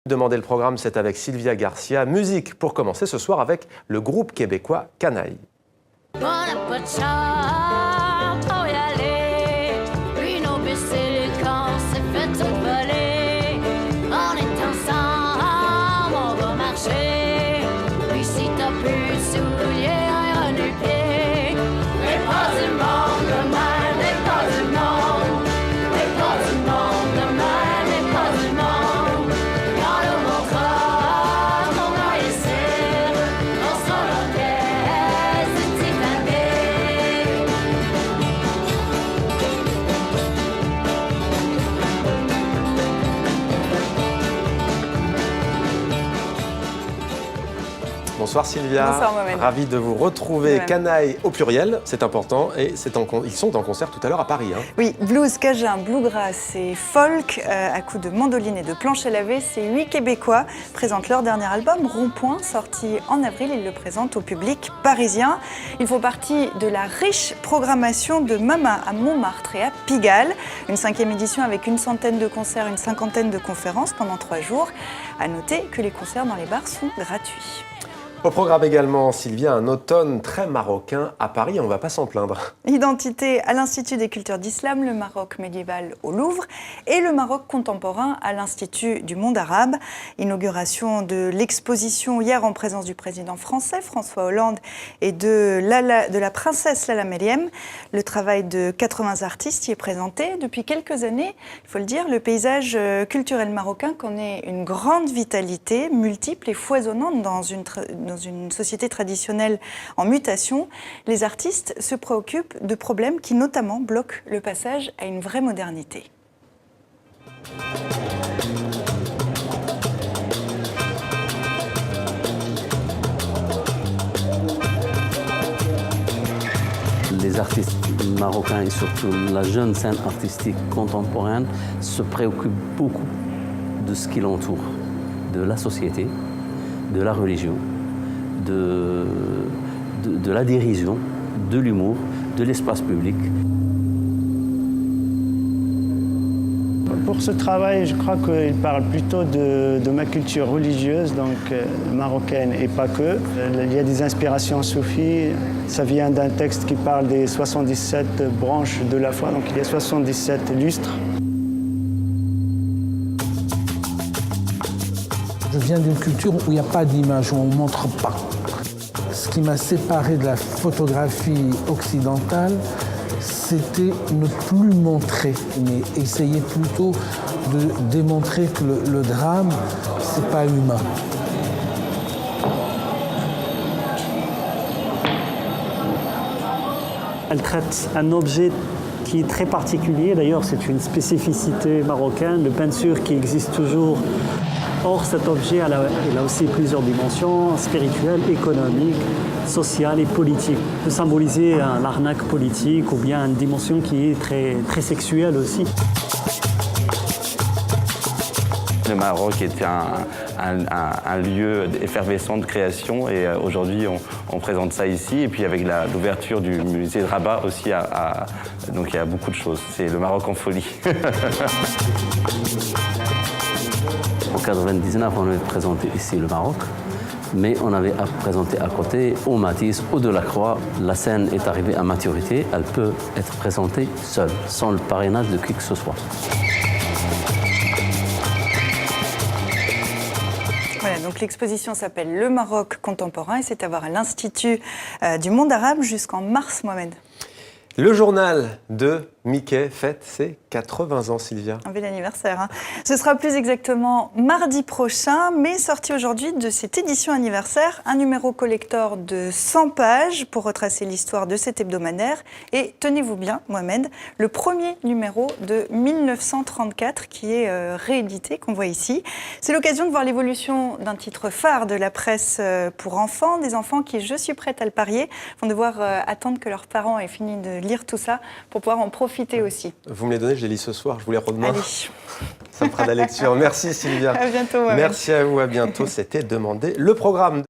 Demander le programme, c'est avec Sylvia Garcia. Musique pour commencer ce soir avec le groupe québécois Canaille. Bonsoir Sylvia. Bonsoir Mohamed. Ravi de vous retrouver. Canaille au pluriel, c'est important. Et ils sont en concert tout à l'heure à Paris. Oui, blues, cajun, bluegrass et folk, à coups de mandoline et de planche à laver, ces 8 Québécois présentent leur dernier album, Rond-Point, sorti en avril. Ils le présentent au public parisien. Ils font partie de la riche programmation de Mama à Montmartre et à Pigalle. Une 5e édition avec une centaine de concerts, une cinquantaine de conférences pendant 3 jours. À noter que les concerts dans les bars sont gratuits. Au programme également, Sylvia, un automne très marocain à Paris, on ne va pas s'en plaindre. Identité à l'Institut des cultures d'Islam, le Maroc médiéval au Louvre et le Maroc contemporain à l'Institut du monde arabe. Inauguration de l'exposition hier en présence du président français François Hollande et de la princesse Lala Meriem. Le travail de 80 artistes y est présenté. Depuis quelques années, il faut le dire, le paysage culturel marocain connaît une grande vitalité, multiple et foisonnante dans une société traditionnelle en mutation. Les artistes se préoccupent de problèmes qui notamment bloquent le passage à une vraie modernité. Les artistes marocains et surtout la jeune scène artistique contemporaine se préoccupent beaucoup de ce qui l'entoure, de la société, de la religion, de la dérision, de l'humour, de l'espace public. Pour ce travail, je crois qu'il parle plutôt de ma culture religieuse, donc marocaine et pas que. Il y a des inspirations soufis. Ça vient d'un texte qui parle des 77 branches de la foi, donc il y a 77 lustres. Je viens d'une culture où il n'y a pas d'image, où on ne montre pas. Ce qui m'a séparé de la photographie occidentale, c'était ne plus montrer, mais essayer plutôt de démontrer que le drame, c'est pas humain. Elle traite un objet qui est très particulier. D'ailleurs, c'est une spécificité marocaine, le peinture qui existe toujours. Or, cet objet, il a aussi plusieurs dimensions, spirituelles, économiques, sociales et politiques. Il peut symboliser l'arnaque politique ou bien une dimension qui est très, très sexuelle aussi. Le Maroc était un lieu effervescent de création et aujourd'hui on présente ça ici. Et puis avec l'ouverture du musée de Rabat aussi, donc il y a beaucoup de choses. C'est le Maroc en folie. En 1999, on avait présenté ici le Maroc, mais on avait présenté à côté, au Matisse, au Delacroix. La scène est arrivée à maturité, elle peut être présentée seule, sans le parrainage de qui que ce soit. Voilà, donc l'exposition s'appelle Le Maroc contemporain et c'est à voir à l'Institut du monde arabe jusqu'en mars, Mohamed. Le journal de Mickey fête ses 80 ans, Sylvia. Un bel anniversaire. Hein. Ce sera plus exactement mardi prochain, mais sorti aujourd'hui de cette édition anniversaire, un numéro collector de 100 pages pour retracer l'histoire de cet hebdomadaire. Et tenez-vous bien, Mohamed, le premier numéro de 1934 qui est réédité, qu'on voit ici. C'est l'occasion de voir l'évolution d'un titre phare de la presse pour enfants, des enfants qui, je suis prête à le parier, vont devoir attendre que leurs parents aient fini de lire tout ça pour pouvoir en profiter aussi. Vous me les donnez, je les lis ce soir, je vous les redemain. Allez. Ça me fera de la lecture. Merci Sylvia. À bientôt. Mohamed. Merci à vous, à bientôt. C'était Demander le programme.